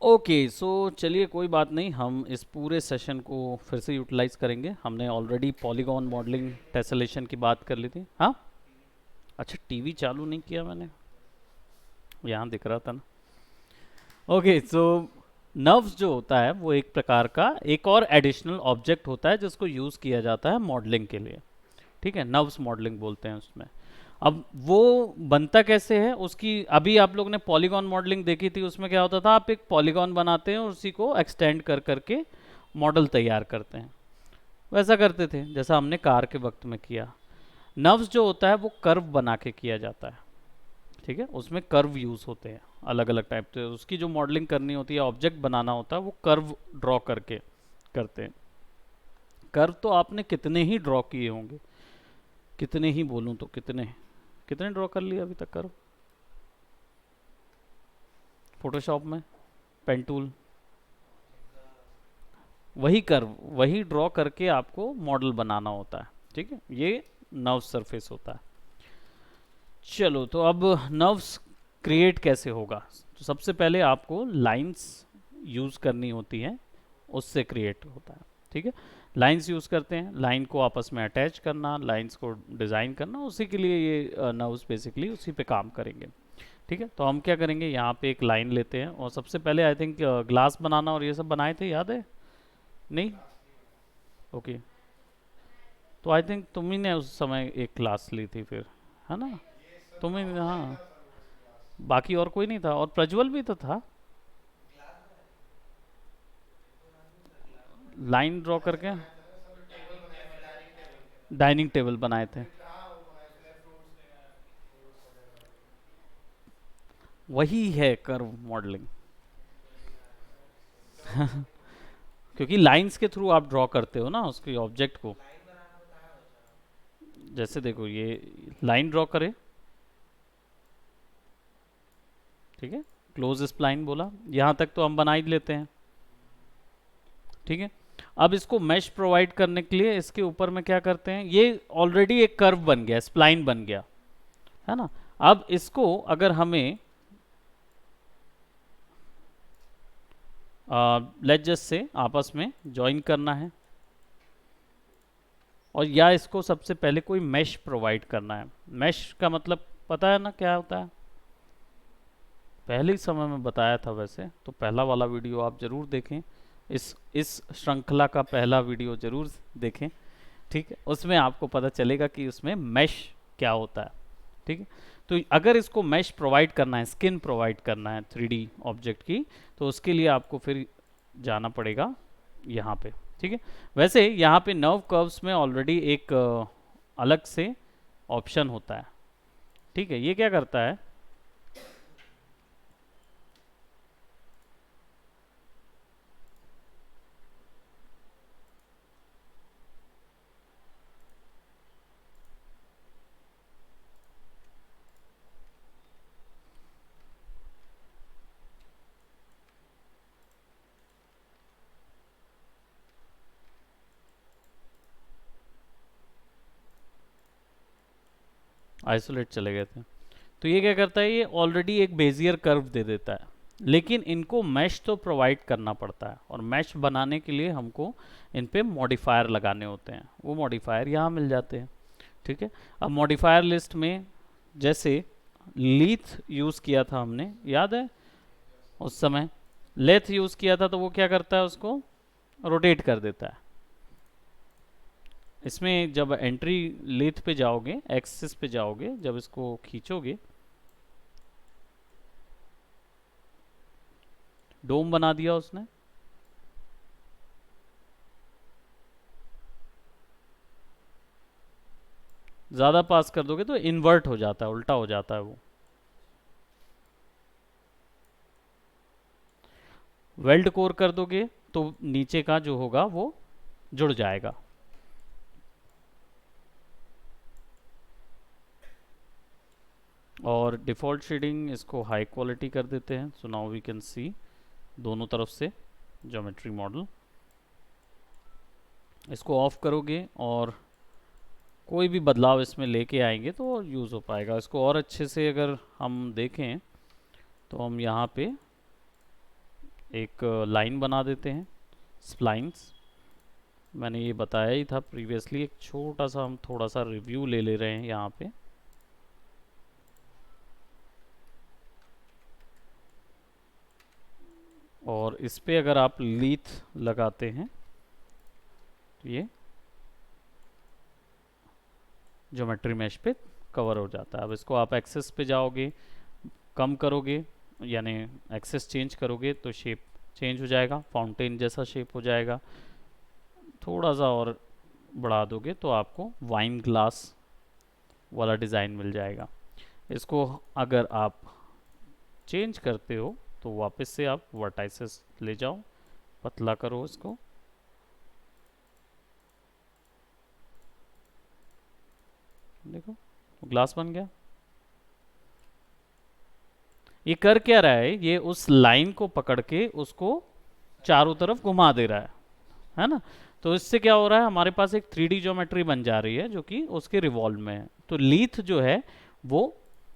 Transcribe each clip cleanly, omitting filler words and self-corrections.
Okay so चलिए कोई बात नहीं, हम इस पूरे सेशन को फिर से यूटिलाइज करेंगे। हमने ऑलरेडी पॉलीगॉन मॉडलिंग टेसलेशन की बात कर ली थी। हाँ, अच्छा टीवी चालू नहीं किया मैंने, यहाँ दिख रहा था ना। ओके सो नर्व्स जो होता है वो एक प्रकार का एक और एडिशनल ऑब्जेक्ट होता है जिसको यूज़ किया जाता है मॉडलिंग के लिए। ठीक है, नर्व्स मॉडलिंग बोलते हैं उसमें। अब वो बनता कैसे है उसकी, अभी आप लोग ने पॉलीगॉन मॉडलिंग देखी थी, उसमें क्या होता था, आप एक पॉलीगॉन बनाते हैं और उसी को एक्सटेंड कर करके मॉडल तैयार करते हैं। वैसा करते थे जैसा हमने कार के वक्त में किया। नर्व्स जो होता है वो कर्व बना के किया जाता है। ठीक है, उसमें कर्व यूज होते हैं अलग अलग टाइप से। उसकी जो मॉडलिंग करनी होती है, ऑब्जेक्ट बनाना होता है, वो कर्व ड्रॉ करके करते हैं। कर्व तो आपने कितने ही ड्रॉ किए होंगे, कितने ही बोलूं तो कितने कितने ड्रॉ कर लिए अभी तक कर्व फोटोशॉप में, पेन टूल। वही कर्व वही ड्रॉ करके आपको मॉडल बनाना होता है। ठीक है, ये नर्व सरफेस होता है। चलो तो अब नर्व्स क्रिएट कैसे होगा। तो सबसे पहले आपको लाइंस यूज करनी होती हैं, उससे क्रिएट होता है। ठीक है, लाइंस यूज करते हैं, लाइन को आपस में अटैच करना, लाइंस को डिजाइन करना, उसी के लिए ये नर्व्स बेसिकली उसी पे काम करेंगे। ठीक है, तो हम क्या करेंगे, यहाँ पे एक लाइन लेते हैं और सबसे पहले आई थिंक ग्लास बनाना और ये सब बनाए थे, याद है? नहीं? ओके, तो आई थिंक तुम ही ने उस समय एक क्लास ली थी फिर, है ना? तुम ही, हाँ। बाकी और कोई नहीं था, और प्रज्वल भी तो था। लाइन ड्रॉ करके डाइनिंग टेबल बनाए थे। वही है कर्व मॉडलिंग। क्योंकि लाइंस के थ्रू आप ड्रॉ करते हो ना उसके ऑब्जेक्ट को। जैसे देखो ये लाइन ड्रॉ करे, ठीक है, क्लोज स्प्लाइन बोला, यहाँ तक तो हम बना ही लेते हैं। ठीक है, अब इसको मेश प्रोवाइड करने के लिए इसके ऊपर में क्या करते हैं, ये ऑलरेडी एक कर्व बन गया, स्प्लाइन बन गया, है ना? अब इसको अगर हमें लेट से आपस में ज्वाइन करना है, और या इसको सबसे पहले कोई मेश प्रोवाइड करना है। मेश का मतलब पता है ना क्या होता है? पहले ही समय में बताया था वैसे, तो पहला वाला वीडियो आप जरूर देखें, इस श्रृंखला का पहला वीडियो जरूर देखें। ठीक है, उसमें आपको पता चलेगा कि उसमें मेश क्या होता है। ठीक है, तो अगर इसको मेश प्रोवाइड करना है, स्किन प्रोवाइड करना है 3D ऑब्जेक्ट की, तो उसके लिए आपको फिर जाना पड़ेगा यहाँ पे। ठीक है, वैसे यहाँ पे नर्व कर्व्स में ऑलरेडी एक अलग से ऑप्शन होता है। ठीक है, ये क्या करता है, आइसोलेट चले गए थे। तो ये क्या करता है, ये ऑलरेडी एक बेजियर कर्व दे देता है, लेकिन इनको मैश तो प्रोवाइड करना पड़ता है, और मैश बनाने के लिए हमको इन पे मॉडिफायर लगाने होते हैं। वो मॉडिफायर यहाँ मिल जाते हैं। ठीक है, अब मॉडिफायर लिस्ट में जैसे लीथ यूज़ किया था हमने, याद है? उस समय लेथ यूज़ किया था, तो वो क्या करता है, उसको रोटेट कर देता है। इसमें जब एंट्री लेथ पे जाओगे, एक्सिस पे जाओगे, जब इसको खींचोगे, डोम बना दिया उसने। ज़्यादा पास कर दोगे तो इन्वर्ट हो जाता है, उल्टा हो जाता है वो। वेल्ड कोर कर दोगे तो नीचे का जो होगा वो जुड़ जाएगा। और डिफ़ॉल्ट शेडिंग इसको हाई क्वालिटी कर देते हैं, so now we can see दोनों तरफ से ज्योमेट्री मॉडल। इसको ऑफ करोगे और कोई भी बदलाव इसमें लेके आएंगे तो यूज़ हो पाएगा। इसको और अच्छे से अगर हम देखें तो हम यहाँ पे एक लाइन बना देते हैं, स्प्लाइंस। मैंने ये बताया ही था प्रीवियसली। एक छोटा सा हम थोड़ा सा रिव्यू ले ले रहे हैं यहाँ पे। और इस पे अगर आप लीथ लगाते हैं तो ये ज्योमेट्री मैश पे कवर हो जाता है। अब इसको आप एक्सेस पे जाओगे, कम करोगे यानी एक्सेस चेंज करोगे तो शेप चेंज हो जाएगा, फाउंटेन जैसा शेप हो जाएगा। थोड़ा सा और बढ़ा दोगे तो आपको वाइन ग्लास वाला डिज़ाइन मिल जाएगा। इसको अगर आप चेंज करते हो तो वापस से आप वर्टाइसेस ले जाओ, पतला करो इसको। देखो ग्लास बन गया। ये कर क्या रहा है, ये उस लाइन को पकड़ के उसको चारों तरफ घुमा दे रहा है ना। तो इससे क्या हो रहा है, हमारे पास एक 3D ज्योमेट्री बन जा रही है जो कि उसके रिवॉल्व में है। तो लीथ जो है वो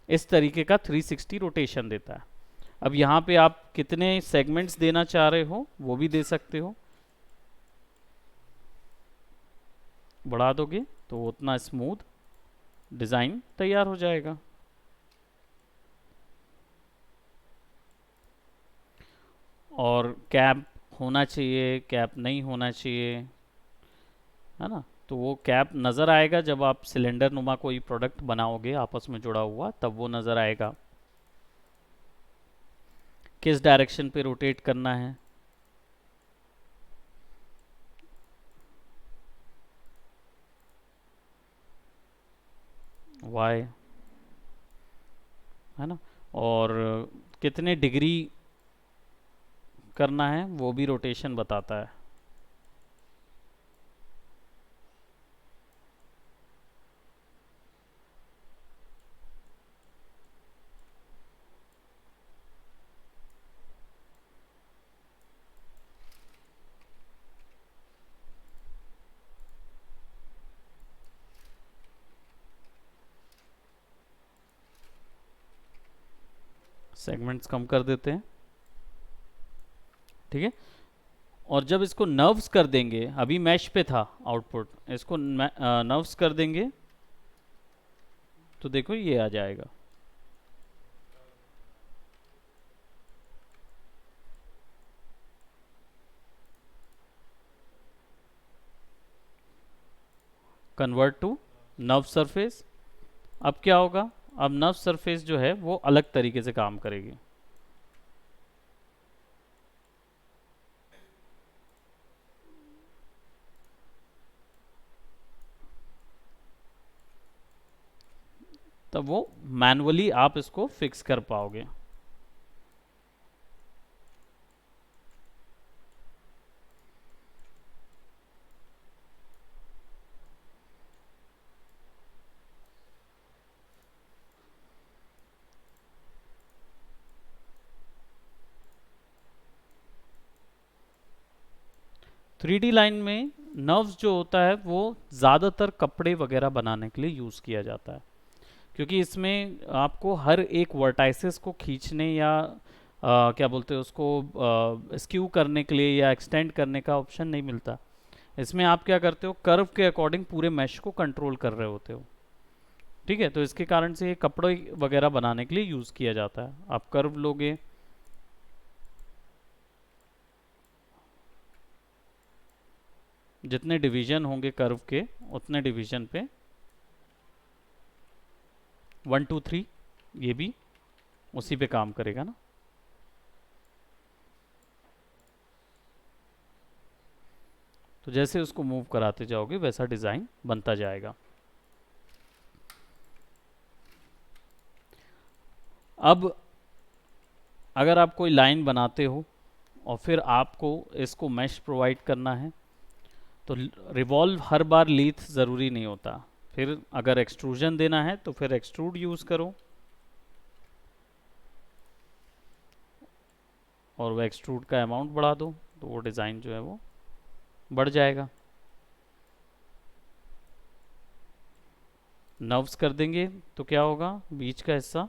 इस तरीके का 360 रोटेशन देता है। अब यहाँ पे आप कितने सेगमेंट्स देना चाह रहे हो वो भी दे सकते हो। बढ़ा दोगे तो उतना स्मूथ डिज़ाइन तैयार हो जाएगा। और कैप होना चाहिए, कैप नहीं होना चाहिए, है ना। तो वो कैप नज़र आएगा जब आप सिलेंडर नुमा कोई प्रोडक्ट बनाओगे आपस में जुड़ा हुआ, तब वो नज़र आएगा। किस डायरेक्शन पे रोटेट करना है, वाई, है ना। और कितने डिग्री करना है वो भी रोटेशन बताता है। सेगमेंट्स कम कर देते हैं, ठीक है। और जब इसको नर्व्स कर देंगे, अभी मैश पे था आउटपुट, इसको नर्व्स कर देंगे तो देखो ये आ जाएगा। Convert to NURBS surface. अब क्या होगा, अब नर्व सरफेस जो है वो अलग तरीके से काम करेगी। तब वो मैनुअली आप इसको फिक्स कर पाओगे। 3D लाइन में नर्व्स जो होता है वो ज़्यादातर कपड़े वगैरह बनाने के लिए यूज़ किया जाता है, क्योंकि इसमें आपको हर एक वर्टाइसिस को खींचने या क्या बोलते हैं उसको स्क्यू करने के लिए या एक्सटेंड करने का ऑप्शन नहीं मिलता। इसमें आप क्या करते हो, कर्व के अकॉर्डिंग पूरे मैश को कंट्रोल कर रहे होते हो, ठीक है। तो इसके कारण से ये कपड़े वगैरह बनाने के लिए यूज़ किया जाता है। आप कर्व लोगे, जितने डिवीजन होंगे कर्व के उतने डिवीजन पे 1 2 3 ये भी उसी पे काम करेगा ना। तो जैसे उसको मूव कराते जाओगे वैसा डिज़ाइन बनता जाएगा। अब अगर आप कोई लाइन बनाते हो और फिर आपको इसको मैश प्रोवाइड करना है तो रिवॉल्व हर बार लीथ ज़रूरी नहीं होता। फिर अगर एक्सट्रूजन देना है तो फिर एक्सट्रूड यूज़ करो और वो एक्सट्रूड का अमाउंट बढ़ा दो तो वो डिज़ाइन जो है वो बढ़ जाएगा। नर्व्स कर देंगे तो क्या होगा, बीच का हिस्सा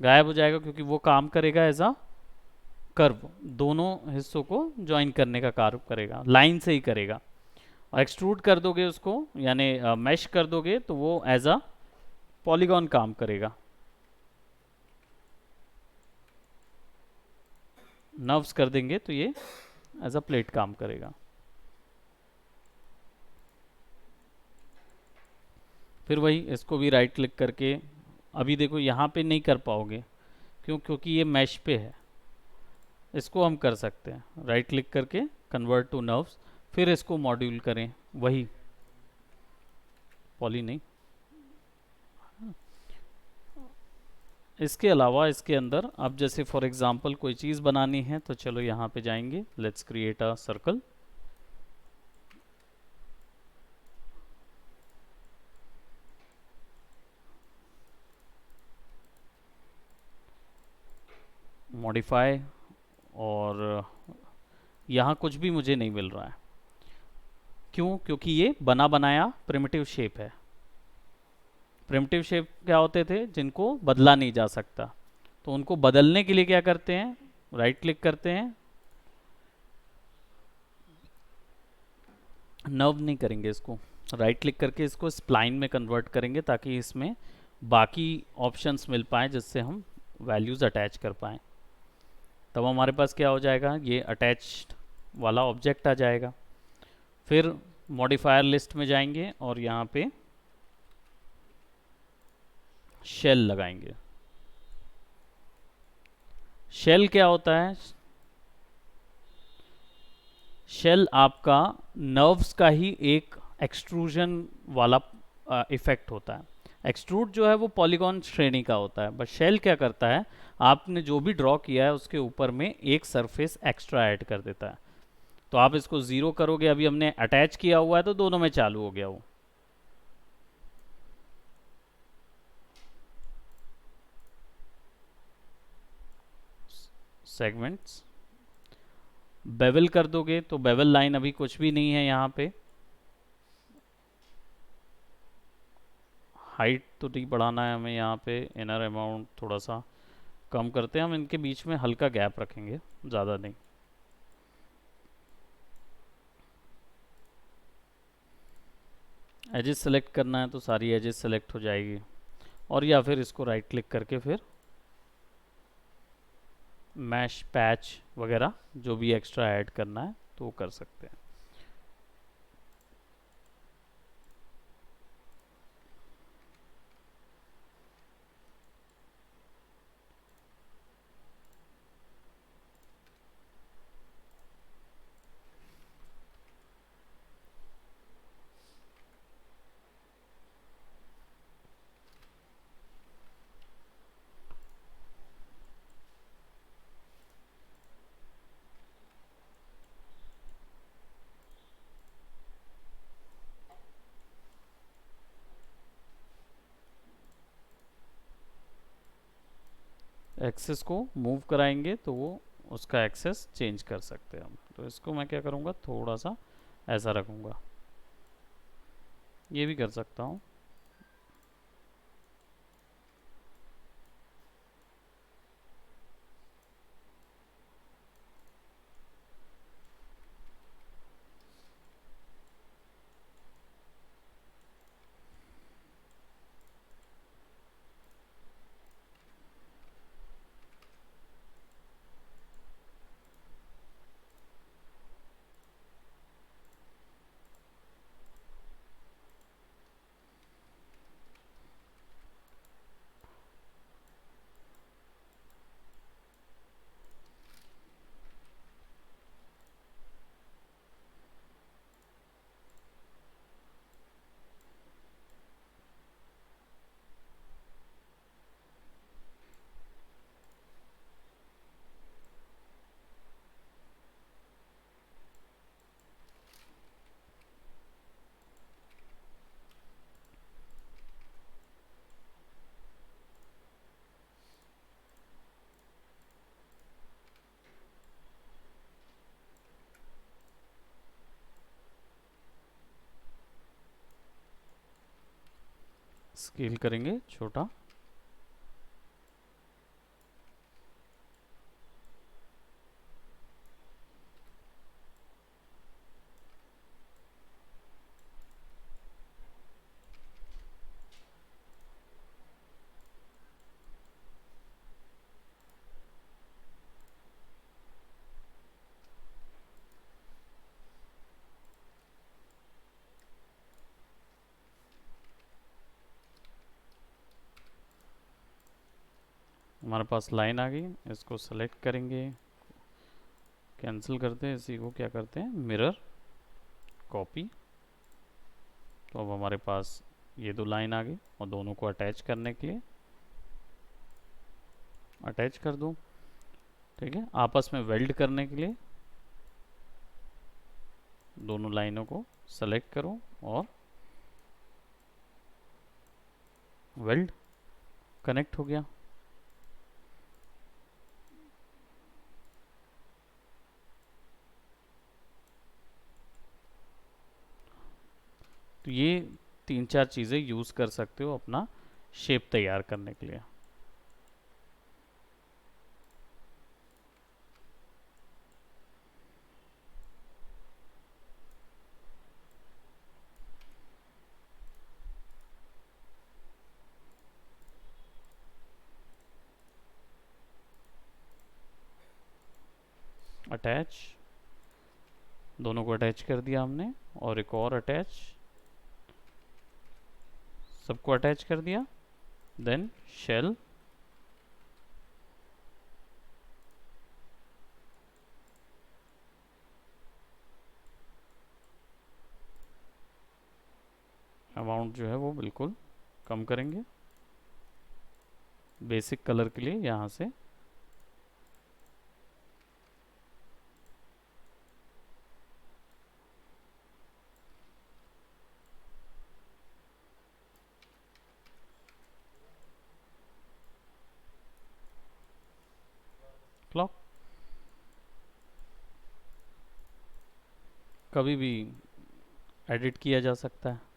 गायब हो जाएगा क्योंकि वो काम करेगा एज अ कर्व, दोनों हिस्सों को ज्वाइन करने का कार्य करेगा, लाइन से ही करेगा। और एक्सट्रूड कर दोगे उसको, यानी मैश कर दोगे, तो वो एज अ पॉलीगॉन काम करेगा। नर्व्स कर देंगे तो ये एज अ प्लेट काम करेगा। फिर वही इसको भी राइट क्लिक करके, अभी देखो यहाँ पे नहीं कर पाओगे, क्यों? क्योंकि ये मैश पे है। इसको हम कर सकते हैं राइट क्लिक करके, कन्वर्ट टू नर्व्स, फिर इसको मॉड्यूल करें, वही पॉली नहीं। इसके अलावा इसके अंदर अब जैसे फॉर एग्जांपल कोई चीज़ बनानी है, तो चलो यहाँ पे जाएंगे, let's create a circle. Modify, और यहाँ कुछ भी मुझे नहीं मिल रहा है। क्यों? क्योंकि ये बना बनाया प्रिमिटिव शेप है। प्रिमिटिव शेप क्या होते थे? जिनको बदला नहीं जा सकता। तो उनको बदलने के लिए क्या करते हैं? राइट क्लिक करते हैं, नर्व नहीं करेंगे इसको, राइट क्लिक करके इसको स्प्लाइन में कन्वर्ट करेंगे, ताकि इसमें बाकी ऑप्शंस मिल पाए जिससे हम वैल्यूज़ अटैच कर पाएँ। तब हमारे पास क्या हो जाएगा? ये अटैच्ड वाला ऑब्जेक्ट आ जाएगा। फिर मॉडिफायर लिस्ट में जाएंगे और यहाँ पे शेल लगाएंगे। शेल क्या होता है? शेल आपका नर्व्स का ही एक एक्सट्रूजन वाला इफेक्ट होता है। एक्सट्रूड जो है वो पॉलीगॉन श्रेणी का होता है, बट शेल क्या करता है? आपने जो भी ड्रॉ किया है उसके ऊपर में एक सरफेस एक्स्ट्रा ऐड कर देता है। तो आप इसको ज़ीरो करोगे, अभी हमने अटैच किया हुआ है तो दोनों में चालू हो गया वो। सेगमेंट्स, बेवल कर दोगे तो बेवल लाइन अभी कुछ भी नहीं है यहाँ पे। हाइट तो ठीक बढ़ाना है हमें यहाँ पे, इनर अमाउंट थोड़ा सा कम करते हैं हम, इनके बीच में हल्का गैप रखेंगे, ज़्यादा नहीं। एजेस सेलेक्ट करना है तो सारी एजेस सेलेक्ट हो जाएगी, और या फिर इसको राइट क्लिक करके फिर मैश पैच वगैरह जो भी एक्स्ट्रा ऐड करना है तो वो कर सकते हैं। एक्सेस को मूव कराएंगे तो वो उसका एक्सेस चेंज कर सकते हैं हम। तो इसको मैं क्या करूँगा, थोड़ा सा ऐसा रखूँगा, ये भी कर सकता हूँ। स्केल करेंगे छोटा, हमारे पास लाइन आ गई, इसको सेलेक्ट करेंगे, कैंसिल करते हैं, इसी को क्या करते हैं, मिरर कॉपी। तो अब हमारे पास ये दो लाइन आ गई, और दोनों को अटैच करने के लिए अटैच कर दूँ। ठीक है, आपस में वेल्ड करने के लिए दोनों लाइनों को सेलेक्ट करो और वेल्ड, कनेक्ट हो गया। तो ये तीन चार चीज़ें यूज़ कर सकते हो अपना शेप तैयार करने के लिए। अटैच, दोनों को अटैच कर दिया हमने, और एक और अटैच, सबको अटैच कर दिया। देन शेल, अमाउंट जो है वो बिल्कुल कम करेंगे बेसिक कलर के लिए यहाँ से। क्लॉक, कभी भी एडिट किया जा सकता है।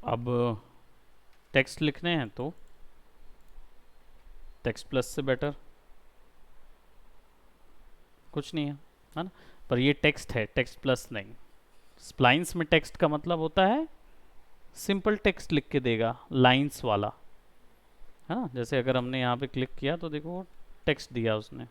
अब टेक्स्ट लिखने हैं तो टेक्स्ट प्लस से बेटर कुछ नहीं है ना। पर ये टेक्स्ट है, टेक्स्ट प्लस नहीं। स्प्लाइंस में टेक्स्ट का मतलब होता है सिंपल टेक्स्ट लिख के देगा, लाइंस वाला, है ना। जैसे अगर हमने यहाँ पे क्लिक किया तो देखो टेक्स्ट दिया उसने।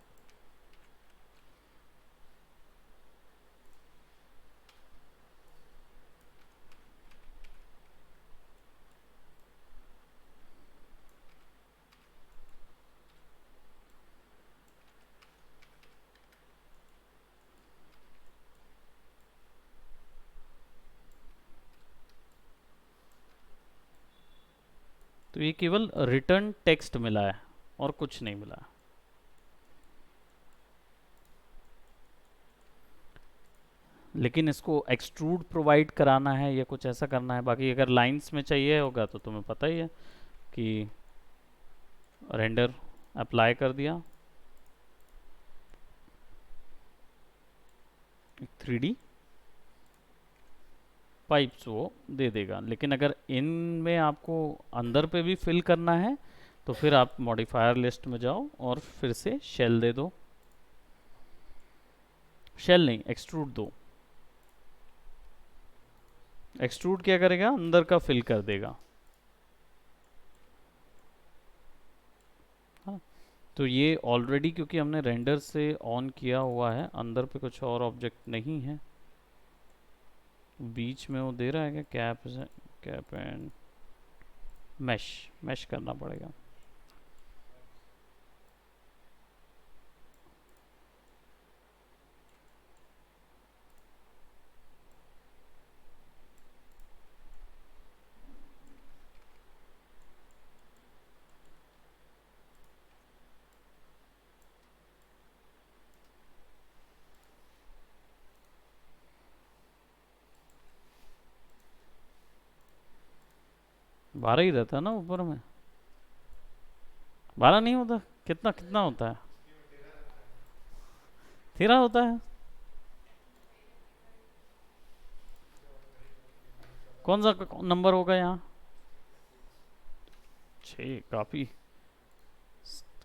तो ये केवल रिटर्न टेक्स्ट मिला है और कुछ नहीं मिला। लेकिन इसको एक्सट्रूड प्रोवाइड कराना है या कुछ ऐसा करना है। बाकी अगर लाइंस में चाहिए होगा तो तुम्हें पता ही है कि रेंडर अप्लाई कर दिया, 3D पाइप्स वो दे देगा। लेकिन अगर इनमें आपको अंदर पे भी फिल करना है तो फिर आप मॉडिफायर लिस्ट में जाओ और फिर से शेल दे दो, शेल नहीं एक्सट्रूड दो। एक्सट्रूड क्या करेगा, अंदर का फिल कर देगा। हाँ, तो ये ऑलरेडी क्योंकि हमने रेंडर से ऑन किया हुआ है, अंदर पे कुछ और ऑब्जेक्ट नहीं है। बीच में वो दे रहा है क्या, cap, cap and mesh, mesh करना पड़ेगा। 12 ही रहता है ना ऊपर में? 12 नहीं होता? कितना कितना होता है? 13 होता है? कौन सा नंबर होगा यहाँ? 6? काफ़ी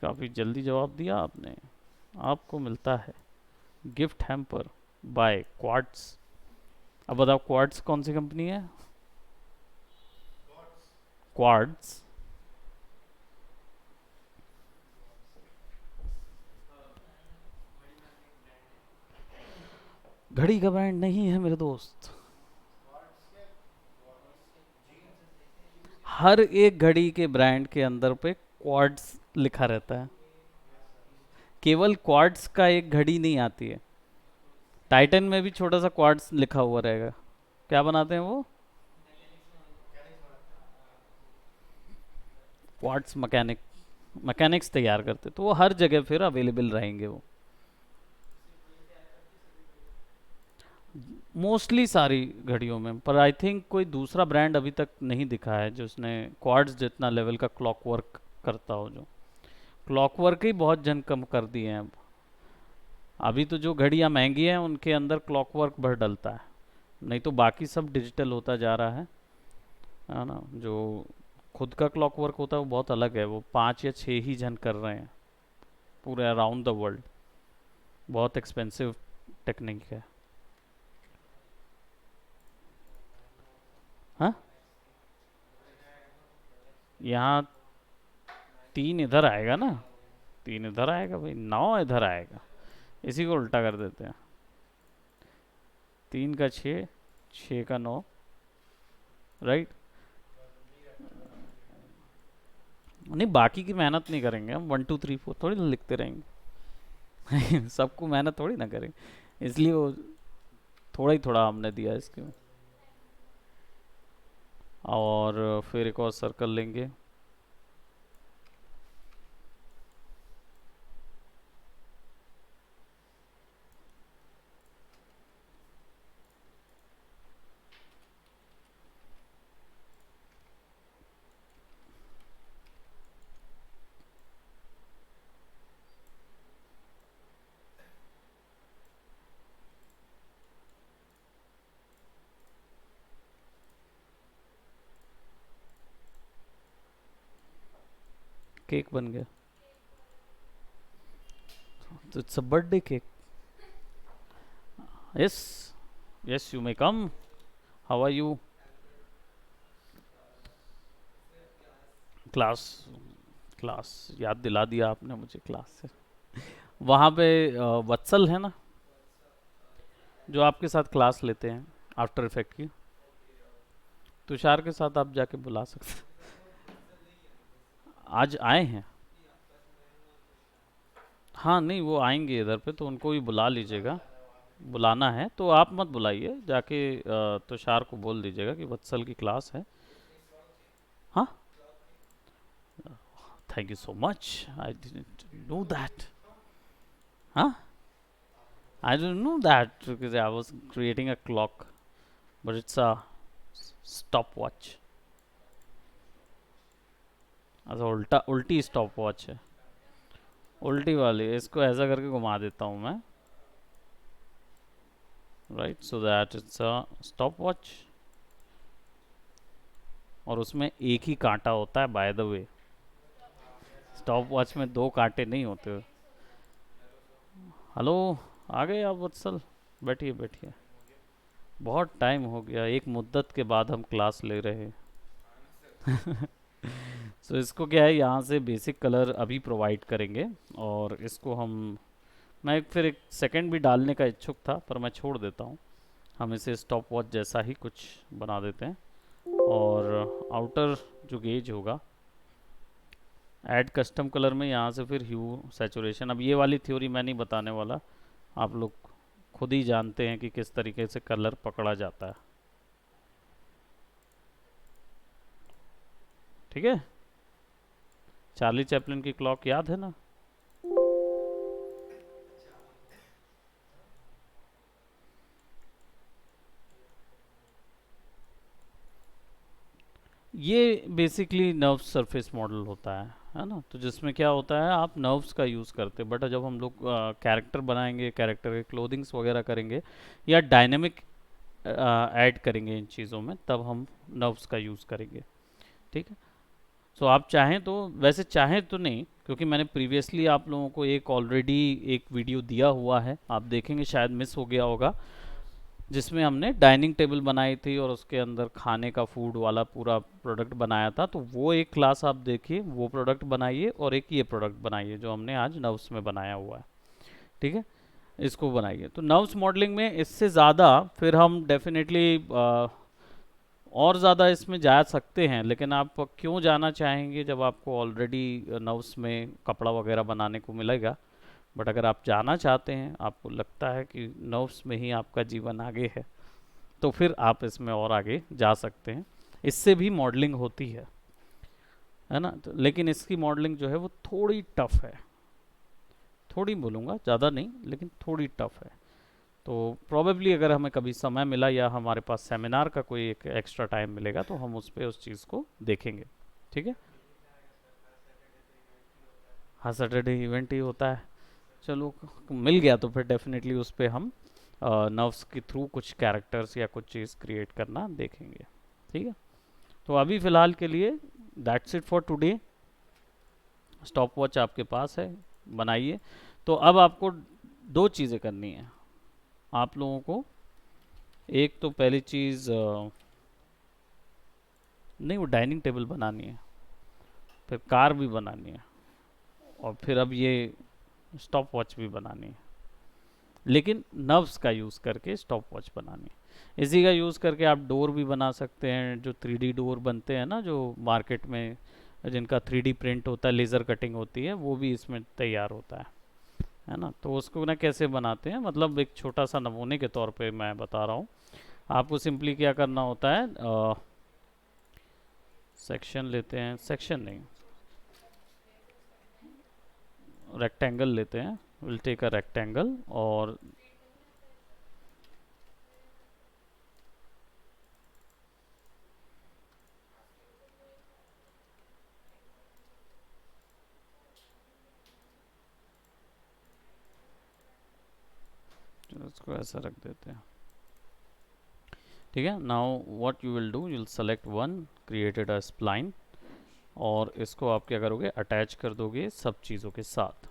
काफ़ी जल्दी जवाब दिया आपने। आपको मिलता है गिफ्ट हैम्पर बाय क्वार्ट्स। अब बताओ क्वार्ट्स कौन सी कंपनी है? क्वार्ट्स। घड़ी का ब्रांड नहीं है मेरे दोस्त। हर एक घड़ी के ब्रांड के अंदर पे क्वार्ट्स लिखा रहता है। केवल क्वार्ट्स का एक घड़ी नहीं आती है। टाइटन में भी छोटा सा क्वार्ट्स लिखा हुआ रहेगा। क्या बनाते हैं वो? क्वार्ट्स मैकेनिक, मैकेनिक्स तैयार करते, तो वो हर जगह फिर अवेलेबल रहेंगे वो। मोस्टली सारी घड़ियों में, पर आई थिंक कोई दूसरा ब्रांड अभी तक नहीं दिखा है जो उसने क्वार्ट्स जितना लेवल का क्लॉक वर्क करता हो। जो क्लॉक वर्क ही बहुत जन कम कर दिए हैं अब। अभी तो जो घड़ियाँ महंगी हैं उनके अंदर क्लॉक वर्क भर डलता है, नहीं तो बाकी सब डिजिटल होता जा रहा है ना। जो खुद का क्लॉक वर्क होता है वो बहुत अलग है, वो 5 या 6 ही जन कर रहे हैं पूरे अराउंड द वर्ल्ड। बहुत एक्सपेंसिव टेक्निक है। हाँ, यहाँ 3 इधर आएगा ना, 3 इधर आएगा भाई, 9 इधर आएगा। इसी को उल्टा कर देते हैं। 3 का 6, 6 का 9, राइट। नहीं, बाकी की मेहनत नहीं करेंगे हम, 1 2 3 4 थोड़ी ना लिखते रहेंगे। सबको मेहनत थोड़ी ना करेंगे, इसलिए वो थोड़ा ही थोड़ा हमने दिया इसके में। और फिर एक और सर्कल लेंगे। केक बन गया, तो it's a birthday cake. Yes, yes you may come. How are you? Class, class याद दिला दिया आपने मुझे क्लास से। वहाँ पे वत्सल है ना, जो आपके साथ क्लास लेते हैं आफ्टर इफेक्ट की। तुषार के साथ आप जाके बुला सकते हैं। आज आए हैं? हाँ नहीं, वो आएंगे इधर पे तो उनको भी बुला लीजिएगा। बुलाना है तो आप मत बुलाइए, जाके तुषार को बोल दीजिएगा कि वत्सल की क्लास है। हाँ, thank you so much, I didn't know that. हाँ, I didn't know that because I was creating a clock, but it's a stopwatch. अच्छा, उल्टा उल्टी स्टॉप वॉच है। उल्टी वाली, इसको ऐसा करके घुमा देता हूँ मैं, right, so that it's a stop watch. और उसमें एक ही कांटा होता है by the way. Stop watch में 2 कांटे नहीं होते। हेलो, आ गए आप वत्सल? बैठिए बैठिए। बहुत टाइम हो गया, एक मुद्दत के बाद हम क्लास ले रहे हैं। सो इसको क्या है, यहाँ से बेसिक कलर अभी प्रोवाइड करेंगे। और इसको हम, मैं फिर एक सेकंड भी डालने का इच्छुक था पर मैं छोड़ देता हूँ। हम इसे स्टॉप वॉच जैसा ही कुछ बना देते हैं। और आउटर जो गेज होगा, ऐड कस्टम कलर में यहाँ से फिर ह्यू सैचुरेशन। अब ये वाली थ्योरी मैं नहीं बताने वाला, आप लोग खुद ही जानते हैं कि किस तरीके से कलर पकड़ा जाता है। ठीक है, चार्ली चैपलिन की क्लॉक याद है ना? ये बेसिकली नर्व सरफेस मॉडल होता है ना। तो जिसमें क्या होता है, आप नर्व्स का यूज़ करते हैं, बट जब हम लोग कैरेक्टर बनाएंगे, कैरेक्टर के क्लोथिंग्स वगैरह करेंगे या डायनेमिक ऐड करेंगे इन चीज़ों में, तब हम नर्व्स का यूज़ करेंगे। ठीक है। सो आप चाहें तो, वैसे चाहें तो नहीं, क्योंकि मैंने प्रीवियसली आप लोगों को एक ऑलरेडी एक वीडियो दिया हुआ है, आप देखेंगे शायद मिस हो गया होगा, जिसमें हमने डाइनिंग टेबल बनाई थी और उसके अंदर खाने का फूड वाला पूरा प्रोडक्ट बनाया था। तो वो एक क्लास आप देखिए, वो प्रोडक्ट बनाइए, और एक ये प्रोडक्ट बनाइए जो हमने आज नर्व्स में बनाया हुआ है। ठीक है, इसको बनाइए। तो नर्व्स मॉडलिंग में इससे ज़्यादा फिर हम डेफिनेटली और ज़्यादा इसमें जा सकते हैं, लेकिन आप क्यों जाना चाहेंगे जब आपको ऑलरेडी नर्व्स में कपड़ा वगैरह बनाने को मिलेगा। बट अगर आप जाना चाहते हैं, आपको लगता है कि नर्व्स में ही आपका जीवन आगे है, तो फिर आप इसमें और आगे जा सकते हैं। इससे भी मॉडलिंग होती है ना। तो लेकिन इसकी मॉडलिंग जो है वो थोड़ी टफ है, थोड़ी बोलूँगा, ज़्यादा नहीं, लेकिन थोड़ी टफ है। तो प्रोबेबली अगर हमें कभी समय मिला या हमारे पास सेमिनार का कोई एक एक्स्ट्रा टाइम मिलेगा, तो हम उस पर उस चीज़ को देखेंगे। ठीक है। हाँ, सैटरडे इवेंट ही होता है। चलो, मिल गया तो फिर डेफिनेटली उस पर हम नर्व्स के थ्रू कुछ कैरेक्टर्स या कुछ चीज़ क्रिएट करना देखेंगे। ठीक है। तो अभी फ़िलहाल के लिए that's it for today. Stop watch आपके पास है, बनाइए। तो अब आपको दो चीज़ें करनी है आप लोगों को। एक तो पहली चीज़ नहीं, वो डाइनिंग टेबल बनानी है, फिर कार भी बनानी है, और फिर अब ये स्टॉप वॉच भी बनानी है। लेकिन नर्व्स का यूज़ करके स्टॉप वॉच बनानी है। इसी का यूज़ करके आप डोर भी बना सकते हैं, जो 3D डोर बनते हैं ना, जो मार्केट में जिनका 3D प्रिंट होता है, लेज़र कटिंग होती है, वो भी इसमें तैयार होता है ना। तो उसको ना कैसे बनाते हैं, मतलब एक छोटा सा नमूने के तौर पे मैं बता रहा हूँ। आपको सिंपली क्या करना होता है, सेक्शन लेते हैं, सेक्शन नहीं, रेक्टेंगल लेते हैं, विल टेक अ रेक्टेंगल, और इसको ऐसा रख देते हैं। ठीक है। Now what you will do, you will select one, created a spline, और इसको आप क्या करोगे, अटैच कर दोगे सब चीज़ों के साथ।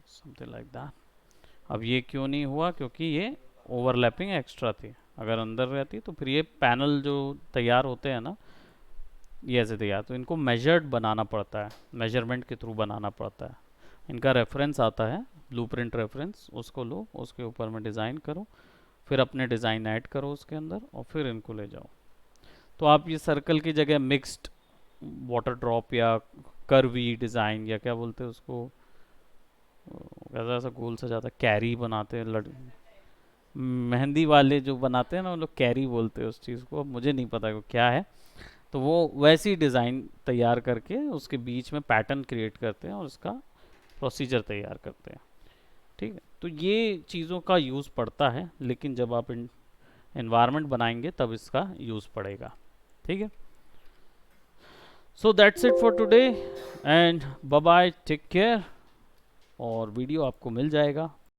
Something like that. अब ये क्यों नहीं हुआ, क्योंकि ये ओवरलैपिंग एक्स्ट्रा थी। अगर अंदर रहती तो फिर ये पैनल जो तैयार होते हैं ना, ये ऐसे तैयार, तो इनको मेजर्ड बनाना पड़ता है, मेजरमेंट के थ्रू बनाना पड़ता है। इनका रेफरेंस आता है, ब्लूप्रिंट रेफरेंस, उसको लो, उसके ऊपर में डिज़ाइन करो, फिर अपने डिज़ाइन ऐड करो उसके अंदर, और फिर इनको ले जाओ। तो आप ये सर्कल की जगह मिक्स्ड वाटर ड्रॉप या कर्वी डिज़ाइन, या क्या बोलते हैं उसको, ऐसा ऐसा गोल सा जाता, कैरी बनाते हैं मेहंदी वाले जो बनाते हैं ना, वो लोग कैरी बोलते हैं उस चीज़ को, अब मुझे नहीं पता वो क्या है। तो वो वैसी डिज़ाइन तैयार करके उसके बीच में पैटर्न क्रिएट करते हैं और उसका प्रोसीजर तैयार करते हैं। ठीक है। तो ये चीज़ों का यूज़ पड़ता है, लेकिन जब आप एनवायरनमेंट बनाएंगे तब इसका यूज़ पड़ेगा। ठीक है। So that's it for today, and bye bye, take care. और वीडियो आपको मिल जाएगा